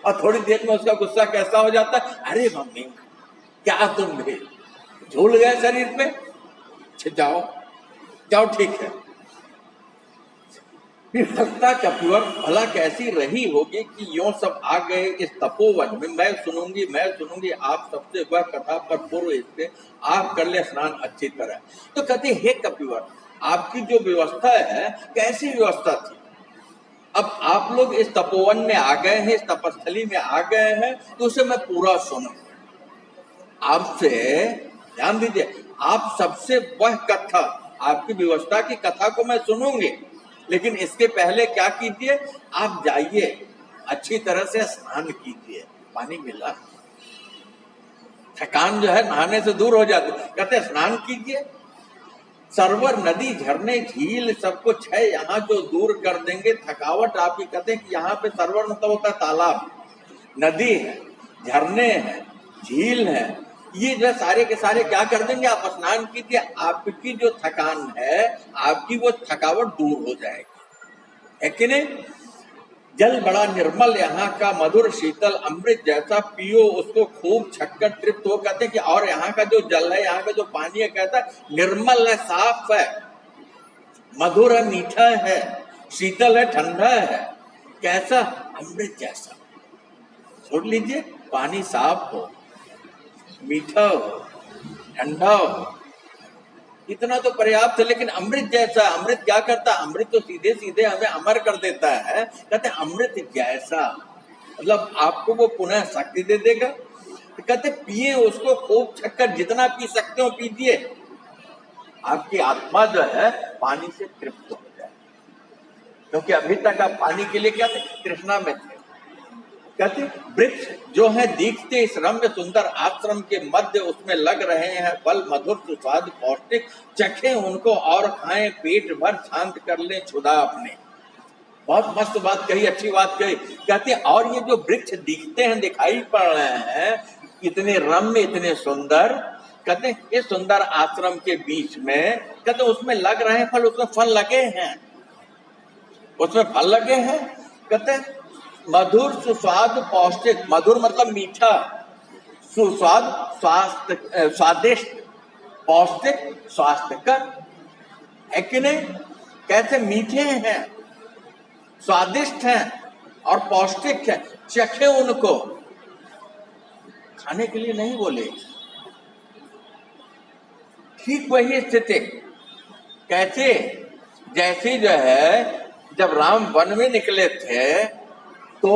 और थोड़ी देर में उसका गुस्सा कैसा हो जाता है, अरे मम्मी क्या तुम भी झूल गए शरीर पे, जाओ जाओ ठीक है। विफलता कपिवर भला कैसी रही होगी कि यूं सब आ गए इस तपोवन में, मैं सुनूंगी आप सबसे वह कथा पर पूर्व इससे आप कर ले स्नान अच्छी तरह। तो कहते हे कपिवर आपकी जो व्यवस्था है कैसी व्यवस्था थी, अब आप लोग इस तपोवन में आ गए हैं, इस तपस्थली में आ गए हैं, तो उसे मैं पूरा सुनूं। आपसे ध्यान दीजिए, आप सबसे वह कथा, आपकी व्यवस्था की कथा को मैं सुनूंगी, लेकिन इसके पहले क्या कीजिए, आप जाइए अच्छी तरह से स्नान कीजिए, पानी मिला, थकान जो है नहाने से दूर हो जाती। कहते स्नान कीजिए, सरोवर नदी झरने झील सब कुछ है यहाँ जो दूर कर देंगे थकावट आपकी। कहते कि यहाँ पे सरोवर मतलब होता है तालाब, नदी है, झरने हैं, झील है, ये जो सारे के सारे क्या कर देंगे, आप स्नान कीजिए, आपकी जो थकान है आपकी वो थकावट दूर हो जाएगी, है कि नहीं। जल बड़ा निर्मल यहाँ का मधुर शीतल अमृत जैसा, पियो उसको खूब छक्कर तृप्त हो। कहते कि और यहाँ का जो जल है, यहाँ का जो पानी है, कहता है निर्मल है, साफ है, मधुर है, मीठा है, शीतल है, ठंडा है, कैसा अमृत जैसा। छोड़ लीजिए पानी साफ हो, मीठा हो, ठंडा हो, इतना तो पर्याप्त है, लेकिन अमृत जैसा, अमृत क्या करता है, अमृत तो सीधे सीधे हमें अमर कर देता है। कहते हैं अमृत जैसा, मतलब आपको वो पुनः शक्ति दे देगा। तो कहते पिए उसको खूब छक्कर, जितना पी सकते हो पीजिए, आपकी आत्मा जो है पानी से तृप्त हो जाए, क्योंकि अभी तक आप पानी के लिए क्या थे, तृष्णा में थे। कहते वृक्ष जो है दिखते इस रम्य सुंदर आश्रम के मध्य उसमें लग रहे हैं, फल मधुर सुस्वाद पौष्टिक, चखें उनको और खाएं पेट भर, शांत कर लें क्षुधा अपने। बहुत मस्त बात कही, अच्छी बात कही। कहते और ये जो वृक्ष दिखते हैं, दिखाई पड़ रहे हैं, इतने रम्य इतने सुंदर, कहते इस सुंदर आश्रम के बीच में, कहते उसमें लग रहे हैं फल, उसमें फल लगे हैं, उसमें फल लगे हैं। कहते मधुर सुस्वाद पौष्टिक, मधुर मतलब मीठा, सुस्वाद स्वास्थ्य स्वादिष्ट, पौष्टिक स्वास्थ्यकर, है कि नहीं। कैसे मीठे हैं, स्वादिष्ट हैं और पौष्टिक है। चखे उनको, खाने के लिए नहीं बोले। ठीक वही स्थिति कैसे, जैसे जो है जब राम वन में निकले थे तो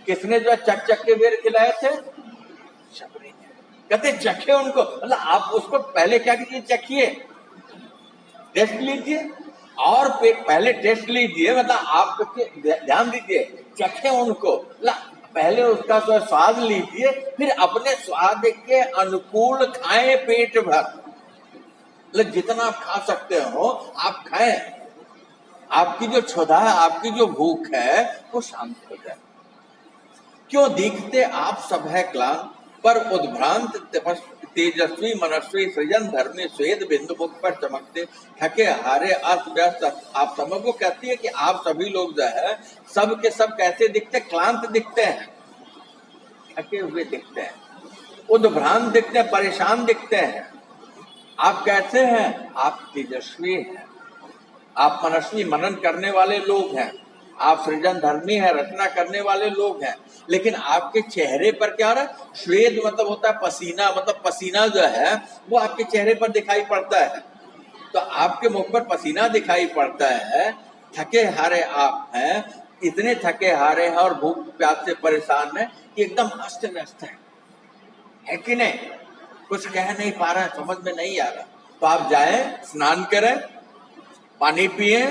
किसने जो चक चक के बेर खिलाए थे, शबरी ने। कहते चखे उनको, मतलब आप उसको पहले क्या कीजिए, चखिए, टेस्ट लीजिए, और पहले टेस्ट लीजिए, मतलब आप ध्यान दीजिए, चखे उनको, पहले उसका जो स्वाद लीजिए, फिर अपने स्वाद के अनुकूल खाएं पेट भर, मतलब जितना आप खा सकते हो आप खाएं, आपकी जो क्षुधा है, आपकी जो भूख है वो शांत हो जाए। क्यों दिखते आप सब है क्लांत, पर उद्भ्रांत तेजस्वी मनस्वी सृजन धर्मी श्वेत बिंदु मुख पर चमकते, थके हारे अस्त व्यस्त आप समझ को कहती है कि आप सभी लोग जो है सब के सब कैसे दिखते, क्लांत दिखते हैं, थके हुए दिखते हैं, उद्भ्रांत दिखते हैं, परेशान दिखते हैं। आप कैसे हैं, आप तेजस्वी हैं, आप मनस्वी मनन करने वाले लोग हैं, आप सृजन धर्मी है, रचना करने वाले लोग हैं, लेकिन आपके चेहरे पर क्या रहा, श्वेत मतलब होता है पसीना, मतलब पसीना जो है वो आपके चेहरे पर दिखाई पड़ता है, तो आपके मुख पर पसीना दिखाई पड़ता है। थके हारे आप हैं, इतने थके हारे हैं और भूख प्यास से परेशान है कि एकदम अस्त व्यस्त है कि नहीं, कुछ कह नहीं पा रहा है, समझ में नहीं आ रहा। तो आप जाएं, स्नान करें, पानी पिए,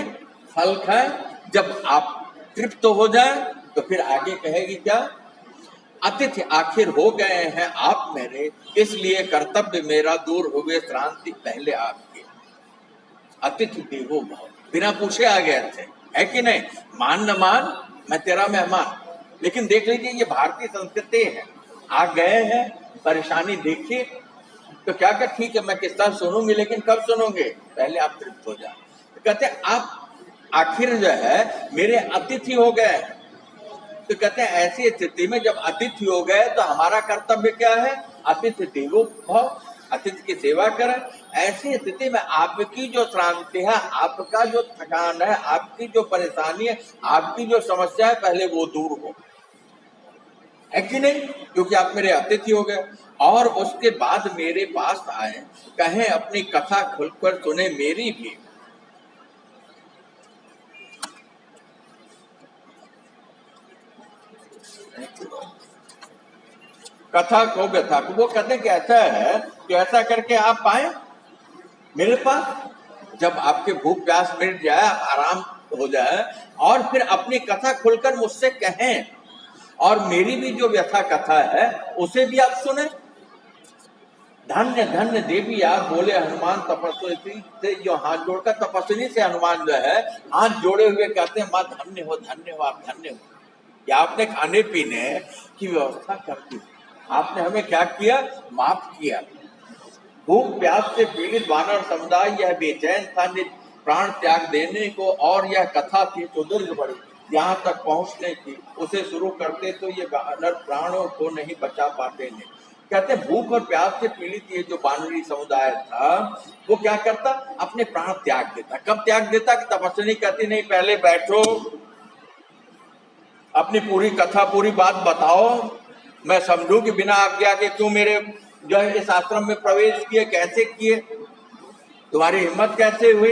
फल खाएं, जब आप तृप्त हो जाए तो फिर आगे कहेगी क्या, अतिथि आखिर हो गए हैं आप मेरे, इसलिए कर्तव्य मेरा दूर हुए श्रांति पहले आपके। अतिथि देवो भव, बिना पूछे आ गए थे, है कि नहीं, मान न मान मैं तेरा मेहमान। लेकिन देख लीजिए ये भारतीय संस्कृति है, आ गए हैं, परेशानी देखिए तो क्या कर, ठीक है मैं किस्सा सुनूंगी, लेकिन कब सुनोगे, पहले आप तृप्त हो जाए। तो कहते आप आखिर जो है मेरे अतिथि हो गए। तो कहते हैं ऐसी स्थिति में जब अतिथि हो गए तो हमारा कर्तव्य क्या है, अतिथि देवो भव, अतिथि की सेवा करें। ऐसी स्थिति में आपकी जो श्रांति है, आपका जो थकान है, आपकी जो परेशानी है, आपकी जो समस्या है, पहले वो दूर हो, है कि नहीं, क्योंकि आप मेरे अतिथि हो गए। और उसके बाद मेरे पास आए, कहें अपनी कथा खुलकर सुने मेरी भी। कथा को व्यथा को, वो कहते कि ऐसा है कि ऐसा करके आप पाए मेरे पास, जब आपके भूख प्यास मिट जाए, आप आराम हो जाए, और फिर अपनी कथा खुलकर मुझसे कहें, और मेरी भी जो व्यथा कथा है उसे भी आप सुने। धन्य धन्य देवी आप बोले हनुमान तपस्वी से, जो हाथ जोड़कर तपस्विनी से हनुमान जो है हाथ जोड़े हुए कहते हैं, माँ धन्य हो, धन्य हो, आप धन्य हो कि आपने खाने पीने की व्यवस्था कर दी, आपने हमें क्या किया, माफ किया। भूख प्यास से पीड़ित वानर समुदाय यह बेचैन था प्राण त्याग देने को, और यह कथा थी सुदीर्घ बड़ी, यहाँ तक पहुंचने की, उसे शुरू करते तो ये वानर प्राणों को नहीं बचा पाते ने। कहते भूख और प्यास से पीड़ित ये जो वानरी समुदाय था वो क्या करता, अपने प्राण त्याग देता। कब त्याग देता, कि तपस्विनी कहती नहीं पहले बैठो, अपनी पूरी कथा पूरी बात बताओ, मैं समझू कि बिना आज्ञा के क्यों मेरे जो है इस आश्रम में प्रवेश किए, कैसे किए, तुम्हारी हिम्मत कैसे हुई।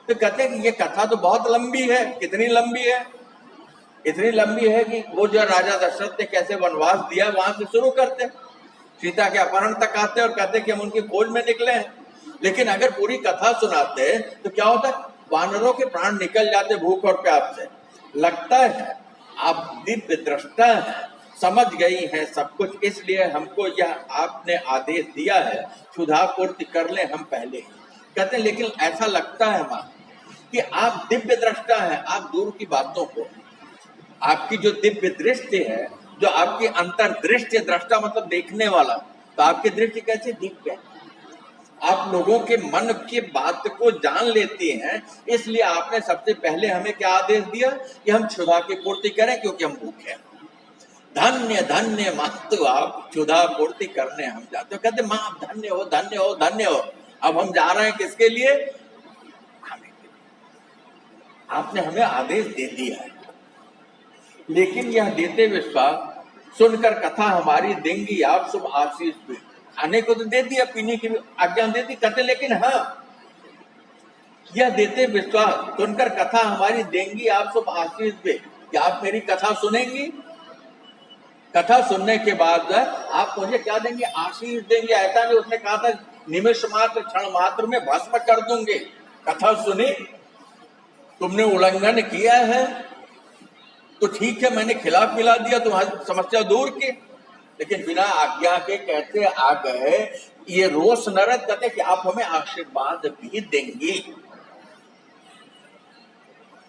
तो कहते हैं कि ये कथा तो बहुत लंबी है। कितनी लंबी है, इतनी लंबी है कि वो जो राजा दशरथ ने कैसे वनवास दिया वहां से शुरू करते, सीता के अपहरण तक आते और कहते कि हम उनकी खोज में निकले हैं। लेकिन अगर पूरी कथा सुनाते तो क्या होता, वानरों के प्राण निकल जाते भूख और प्यास से। लगता है आप दिव्य दृष्टा हैं, समझ गई हैं सब कुछ, इसलिए हमको यह आपने आदेश दिया है, क्षुधा पूर्ति कर ले हम पहले ही। कहते हैं लेकिन ऐसा लगता है मां कि आप दिव्य दृष्टा हैं, आप दूर की बातों को, आपकी जो दिव्य दृष्टि है, जो आपकी अंतर्दृष्टि, दृष्टा मतलब देखने वाला, तो आपकी दृष्टि कैसे दिव्य है, आप लोगों के मन की बात को जान लेती हैं। इसलिए आपने सबसे पहले हमें क्या आदेश दिया कि हम क्षुधा की पूर्ति करें, क्योंकि हम भूखे हैं। धन्य धन्य मातु, आप क्षुधा पूर्ति करने हम जाते हो। कहते माँ आप धन्य हो, धन्य हो, धन्य हो। अब हम जा रहे हैं किसके लिए? आपने हमें आदेश दे दिया है, लेकिन यह देते विश्वास सुनकर कथा हमारी देंगी आप शुभ आशीष भी। खाने को तो दे दिया, पीने की आज्ञा दे दी, कहते लेकिन हाँ यह देते विश्वास सुनकर कथा हमारी देंगी आप शुभ आशीष भी, क्या आप मेरी कथा सुनेंगी? कथा सुनने के बाद आप मुझे क्या देंगे? आशीष देंगे। ऐसा नहीं उसने कहा था निमिष मात्र क्षण मात्र में भस्म कर दूंगे। कथा सुनी, तुमने उल्लंघन किया है तो ठीक है, मैंने खिला पिला दिया, तुम्हारी समस्या दूर की, लेकिन बिना आज्ञा के कैसे आ गए? ये रोष नरक कहते कि आप हमें आशीर्वाद भी देंगी।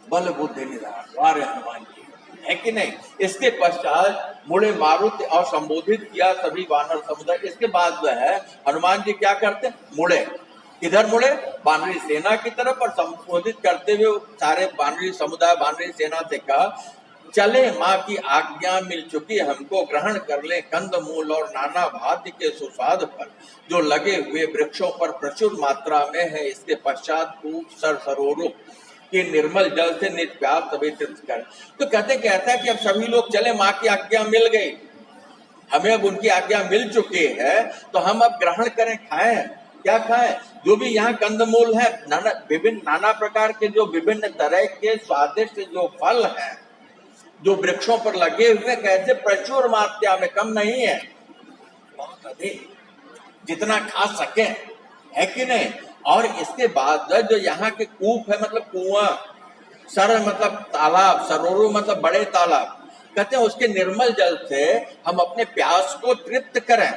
बल बुद्धि निधान हनुमान जी, है कि नहीं? इसके पश्चात मुड़े मारुति और संबोधित किया सभी वानर समुदाय। इसके बाद जो है हनुमान जी क्या करते? मुड़े, किधर मुड़े? वानरी सेना की तरफ, और संबोधित करते हुए सारे वानरी समुदाय, वानरी सेना से कहा चले माँ की आज्ञा मिल चुकी, हमको ग्रहण कर ले कंद मूल और नाना भांति के सुस्वाद फल, जो लगे हुए वृक्षों पर प्रचुर मात्रा में है। इसके पश्चात कूप सरोवरों कि निर्मल जल से निज प्यास सभी तीर्थ कर। तो कहते कहता है कि अब सभी लोग चले, माँ की आज्ञा मिल गई, हमें अब उनकी आज्ञा मिल चुकी है, तो हम अब ग्रहण करें, खाएं। क्या खाएं? जो भी यहाँ कंदमूल है, नाना प्रकार के जो विभिन्न तरह के स्वादिष्ट जो फल हैं, जो वृक्षों पर लगे हुए, कैसे प्रचुर मात्रा में, कम नहीं है, बहुत अधिक, जितना खा सके, है कि नहीं? और इसके बाद जो यहाँ के कूप है, मतलब कुआं, सर मतलब तालाब, सरोवर मतलब बड़े तालाब, कहते हैं उसके निर्मल जल से हम अपने प्यास को तृप्त करें।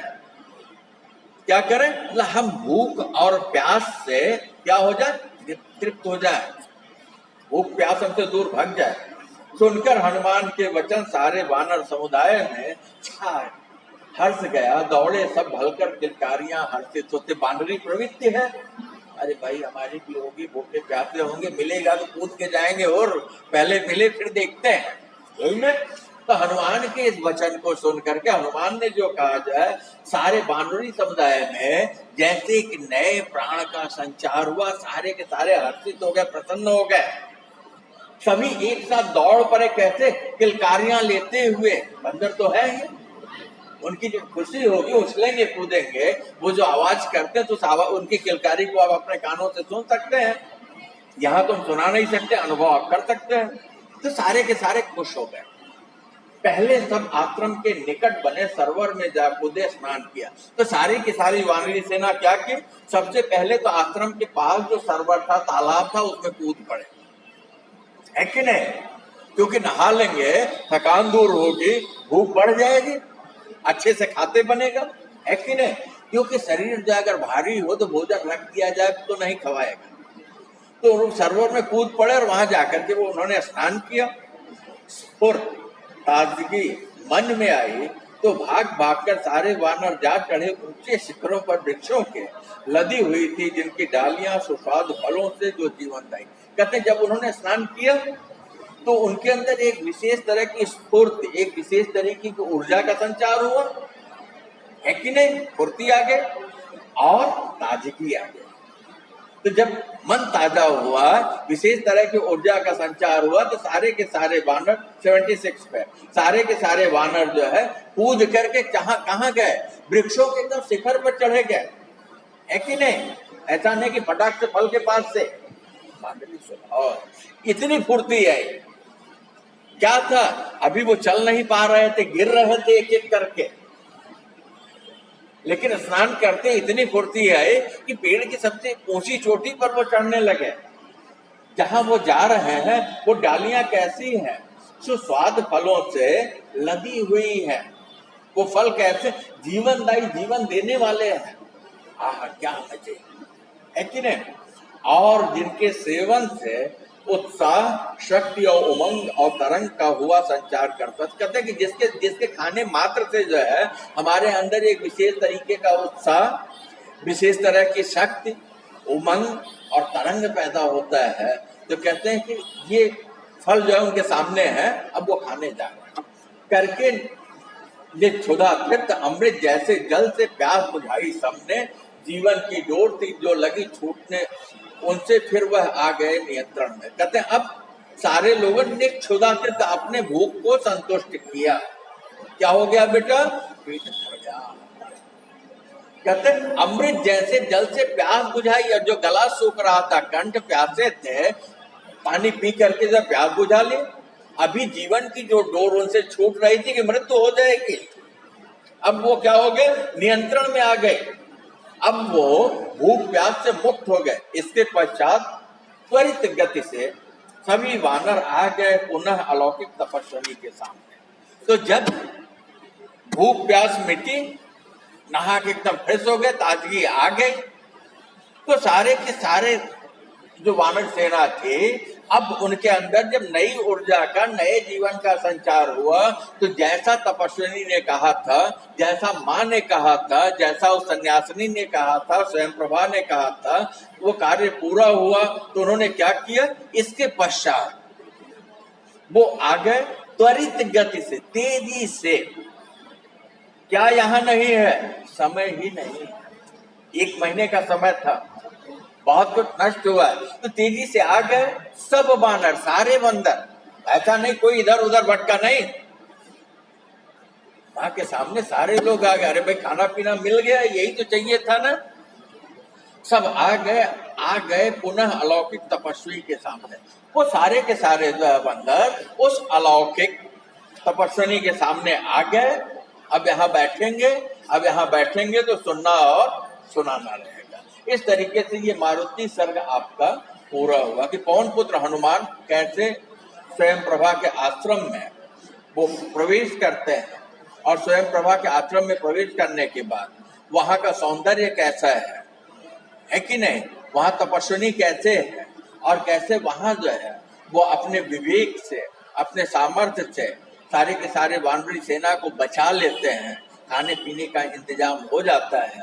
क्या करें? मतलब हम भूख और प्यास से क्या हो जाए? तृप्त हो जाए, भूख प्यास हमसे दूर भाग जाए। सुनकर हनुमान के वचन सारे वानर समुदाय में छाए हर्ष गया, दौड़े सब भलकर किलकारियां हर्षित होते। वानरी प्रवृत्ति है, अरे भाई हमारी भी होगी, भूखे प्यासे होंगे, मिलेगा तो कूद के जाएंगे, और पहले मिले फिर देखते हैं, यही ना? तो हनुमान के इस वचन को सुन करके हनुमान ने जो कहा जाए, सारे वानरी समुदाय में जैसे एक नए प्राण का संचार हुआ, सारे के सारे हर्षित हो गए, प्रसन्न हो गए, सभी एक साथ दौड़ पड़े, कैसे? किलकारियां लेते हुए। बंदर तो है ही, उनकी जो खुशी होगी उछलेंगे कूदेंगे, वो जो आवाज करते हैं तो उनकी किलकारी को आप अपने कानों से सुन सकते हैं, यहाँ तो हम सुना नहीं सकते, अनुभव आप कर सकते हैं। तो सारे के सारे खुश हो गए। पहले सब आश्रम के निकट बने सरोवर में जा कूदे, स्नान किया। तो सारी की सारी वानरी सेना क्या की? सबसे पहले तो आश्रम के पास जो सरोवर था, तालाब था, उसमें कूद पड़े, है कि नहीं? क्योंकि नहा लेंगे, थकान दूर होगी, भूख बढ़ जाएगी, अच्छे से खाते बनेगा, है कि नहीं? क्योंकि शरीर जो अगर भारी हो तो भोजन रख दिया जाए तो नहीं खवाएगा। तो सरोवर में कूद पड़े और वहां जाकर के वो उन्होंने स्नान किया। और ताजगी मन में आई तो भाग भागकर सारे वानर जा चढ़े ऊंचे शिखरों पर, वृक्षों के लदी हुई थी जिनकी डालियां सुस्वाद फलों से जो जीवनदायी। कहते जब उन्होंने स्नान किया तो उनके अंदर एक विशेष तरह की स्फूर्ति, एक विशेष तरीके की ऊर्जा का संचार हुआ, है कि नहीं? फुर्ती आ गई और ताजगी आ गई। तो जब मन ताजा हुआ, विशेष तरह की ऊर्जा का संचार हुआ, तो सारे के सारे वानर 76 पे सारे के सारे वानर जो है कूद करके कहाँ गए? वृक्षों के एकदम शिखर पर चढ़े गए, है कि नहीं? ऐसा नहीं कि फटाक से फल के पास से। और इतनी फुर्ती है, क्या था? अभी वो चल नहीं पा रहे थे, गिर रहे थे एक एक करके, लेकिन स्नान करते इतनी फुर्ती आई कि पेड़ की सबसे ऊंची चोटी पर वो चढ़ने लगे। जहां वो जा रहे हैं वो डालियां कैसी हैं, सुस्वाद फलों से लदी हुई है। वो फल कैसे जीवनदायी, जीवन देने वाले हैं। आह क्या मजे है कि नहीं। और जिनके सेवन से उत्साह, शक्ति और उमंग और तरंग का हुआ संचार करता, कहते हैं कि जिसके जिसके खाने मात्र से जो है हमारे अंदर एक विशेष तरीके का उत्साह, विशेष तरह की शक्ति, उमंग और तरंग पैदा होता है। तो कहते हैं कि ये फल जो है उनके सामने है, अब वो खाने जा रहे हैं। करके ये क्षुधा तृप्त अमृत जैसे जल से प्यास बुझाई सबने, जीवन की डोर थी जो लगी छूटने उनसे फिर वह आ गए नियंत्रण में। कहते हैं अब सारे लोगों ने क्षुधा तृप्त अपने भूख को संतुष्ट किया। क्या हो गया बेटा, पेट भर गया। कहते हैं अमृत जैसे जल से प्यास बुझाई, और जो गला सूख रहा था, कंठ प्यासे थे, पानी पी करके जब प्यास बुझा ली। अभी जीवन की जो डोर उनसे छूट रही थी कि मृत्यु हो जाएगी, अब वो क्या हो गए, नियंत्रण में आ गए। अब वो भूख प्यास से मुक्त हो गए। इसके पश्चात त्वरित गति से सभी वानर आ गए पुनः अलौकिक तपस्वी के सामने। तो जब भूख प्यास मिटी, नहा के एकदम फ्रेश हो गए, ताजगी आ गई, तो सारे के सारे जो वानर सेना थी, अब उनके अंदर जब नई ऊर्जा का, नए जीवन का संचार हुआ, तो जैसा तपस्विनी ने कहा था, जैसा माँ ने कहा था, जैसा उस सन्यासिनी ने कहा था, स्वयं प्रभा ने कहा था, वो कार्य पूरा हुआ। तो उन्होंने क्या किया, इसके पश्चात वो आ गए त्वरित गति से, तेजी से। क्या यहाँ नहीं है, समय ही नहीं। 1 महीने का समय था, बहुत कुछ नष्ट हुआ, तो तेजी से आ गए सब वानर, सारे बंदर। ऐसा नहीं कोई इधर उधर भटका नहीं, माँ के सामने सारे लोग आ गए। अरे भाई खाना पीना मिल गया, यही तो चाहिए था ना। सब आ गए पुनः अलौकिक तपस्वी के सामने। वो सारे के सारे जो है बंदर उस अलौकिक तपस्विनी के सामने आ गए। अब यहाँ बैठेंगे तो सुनना और सुनाना रहेगा। इस तरीके से ये मारुति सर्ग आपका पूरा हुआ कि पवन पुत्र हनुमान कैसे स्वयं प्रभा के आश्रम में वो प्रवेश करते हैं, और स्वयं प्रभा के आश्रम में प्रवेश करने के बाद वहां का सौंदर्य कैसा है कि नहीं, वहां तपस्विनी कैसे है, और कैसे वहां जो है वो अपने विवेक से, अपने सामर्थ्य से सारे के सारे वानरी सेना को बचा लेते हैं। खाने पीने का इंतजाम हो जाता है।